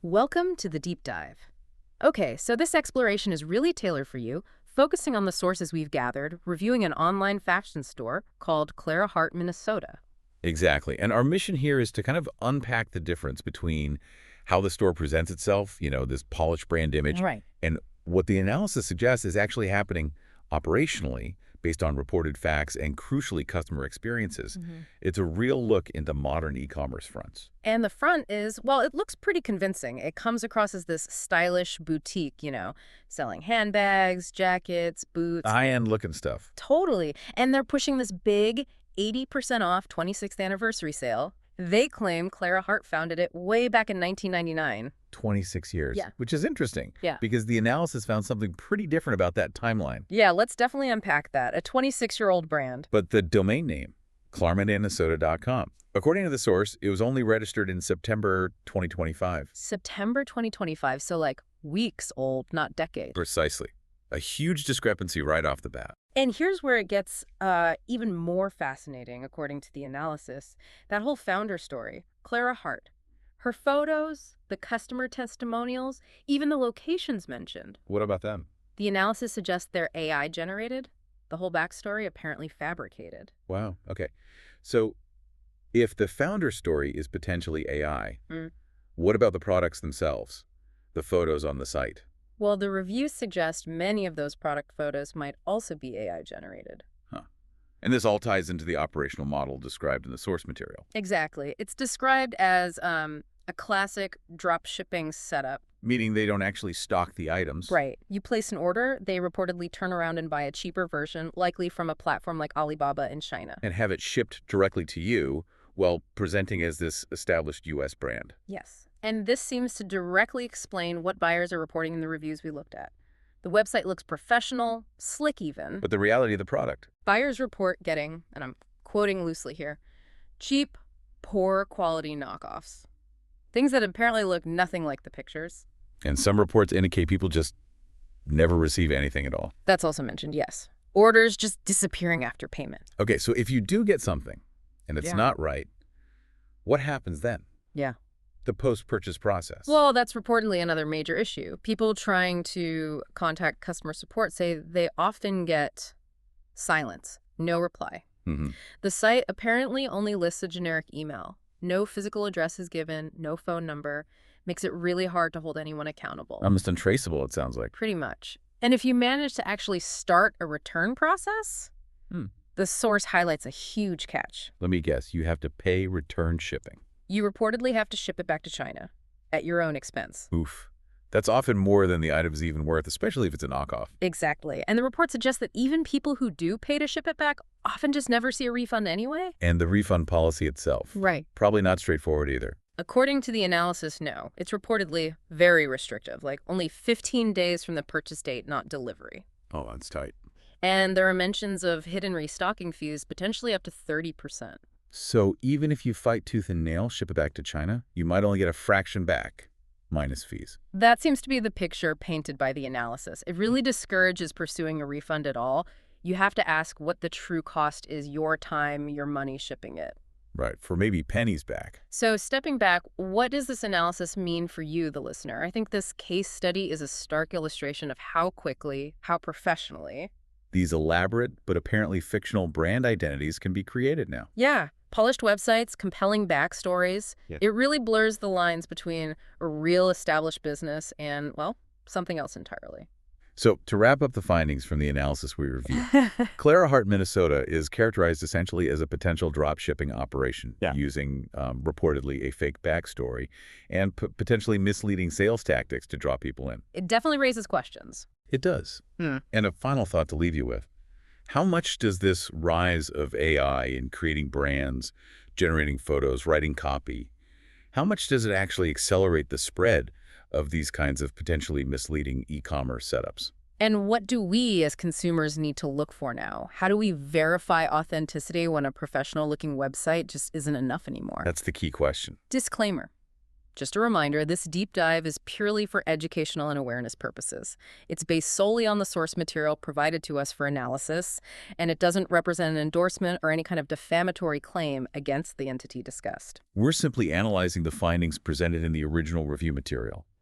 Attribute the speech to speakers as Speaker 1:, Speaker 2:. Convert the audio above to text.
Speaker 1: Welcome to the deep dive. Okay, so this exploration is really tailored for you, focusing on the sources we've gathered, reviewing an online fashion store called Clara Hart Minnesota.
Speaker 2: Exactly. And our mission here is to kind of unpack the difference between how the store presents itself, this polished brand image,
Speaker 1: Right.
Speaker 2: and what the analysis suggests is actually happening operationally based on reported facts and, crucially, customer experiences. It's a real look into modern e-commerce fronts.
Speaker 1: And the front is, well, it looks pretty convincing. It comes across as this stylish boutique, selling handbags, jackets, boots.
Speaker 2: High-end looking stuff.
Speaker 1: Totally. And they're pushing this big 80% off 26th anniversary sale. They claim Clara Hart founded it way back in 1999.
Speaker 2: 26 years,
Speaker 1: Yeah.
Speaker 2: which is interesting.
Speaker 1: Yeah.
Speaker 2: Because the analysis found something pretty different about that timeline.
Speaker 1: Yeah, let's definitely unpack that. A 26-year-old brand.
Speaker 2: But the domain name, clarminnesota.com. According to the source, it was only registered in September 2025.
Speaker 1: September 2025, so like weeks old, not decades.
Speaker 2: Precisely. A huge discrepancy right off the bat.
Speaker 1: And here's where it gets even more fascinating, according to the analysis. That whole founder story, Clara Hart. Her photos, the customer testimonials, even the locations mentioned.
Speaker 2: What about them?
Speaker 1: The analysis suggests they're AI generated. The whole backstory apparently fabricated.
Speaker 2: Wow. Okay. So if the founder story is potentially AI, what about the products themselves? The photos on the site?
Speaker 1: Well, the reviews suggest many of those product photos might also be AI generated.
Speaker 2: Huh. And this all ties into the operational model described in the source material.
Speaker 1: Exactly. It's described as a classic drop shipping setup.
Speaker 2: Meaning they don't actually stock the items.
Speaker 1: Right. You place an order, they reportedly turn around and buy a cheaper version, likely from a platform like Alibaba in China.
Speaker 2: And have it shipped directly to you while presenting as this established U.S. brand.
Speaker 1: Yes. And this seems to directly explain what buyers are reporting in the reviews we looked at. The website looks professional, slick even.
Speaker 2: But the reality of the product?
Speaker 1: Buyers report getting, and I'm quoting loosely here, cheap, poor quality knockoffs. Things that apparently look nothing like the pictures.
Speaker 2: And some reports indicate people just never receive anything at all.
Speaker 1: That's also mentioned, yes. Orders just disappearing after payment.
Speaker 2: Okay, so if you do get something and it's
Speaker 1: Yeah.
Speaker 2: not right, what happens then?
Speaker 1: Yeah.
Speaker 2: The post-purchase process.
Speaker 1: Well, that's reportedly another major issue. People trying to contact customer support say they often get silence, no reply. The site apparently only lists a generic email. No physical address is given, no phone number. Makes it really hard to hold anyone accountable.
Speaker 2: Almost untraceable, it sounds like.
Speaker 1: Pretty much. And if you manage to actually start a return process, the source highlights a huge catch.
Speaker 2: Let me guess, you have to pay return shipping.
Speaker 1: You reportedly have to ship it back to China at your own expense.
Speaker 2: Oof. That's often more than the item's even worth, especially if it's a knockoff.
Speaker 1: Exactly. And the report suggests that even people who do pay to ship it back often just never see a refund anyway.
Speaker 2: And the refund policy itself.
Speaker 1: Right.
Speaker 2: Probably not straightforward either.
Speaker 1: According to the analysis, no. It's reportedly very restrictive, like only 15 days from the purchase date, not delivery.
Speaker 2: Oh, that's tight.
Speaker 1: And there are mentions of hidden restocking fees, potentially up to 30%.
Speaker 2: So even if you fight tooth and nail, ship it back to China, you might only get a fraction back, minus fees.
Speaker 1: That seems to be the picture painted by the analysis. It really discourages pursuing a refund at all. You have to ask what the true cost is, your time, your money shipping it.
Speaker 2: Right, for maybe pennies back.
Speaker 1: So stepping back, what does this analysis mean for you, the listener? I think this case study is a stark illustration of how quickly, how professionally
Speaker 2: these elaborate but apparently fictional brand identities can be created now.
Speaker 1: Yeah. Polished websites, compelling backstories.
Speaker 2: Yes.
Speaker 1: It really blurs the lines between a real established business and, well, something else entirely.
Speaker 2: So to wrap up the findings from the analysis we reviewed, Clara Hart Minnesota is characterized essentially as a potential drop shipping operation using reportedly a fake backstory and potentially misleading sales tactics to draw people in.
Speaker 1: It definitely raises questions.
Speaker 2: It does. And a final thought to leave you with. How much does this rise of AI in creating brands, generating photos, writing copy, how much does it actually accelerate the spread of these kinds of potentially misleading e-commerce setups?
Speaker 1: And what do we as consumers need to look for now? How do we verify authenticity when a professional-looking website just isn't enough anymore?
Speaker 2: That's the key question.
Speaker 1: Disclaimer. Just a reminder, this deep dive is purely for educational and awareness purposes. It's based solely on the source material provided to us for analysis, and it doesn't represent an endorsement or any kind of defamatory claim against the entity discussed.
Speaker 2: We're simply analyzing the findings presented in the original review material.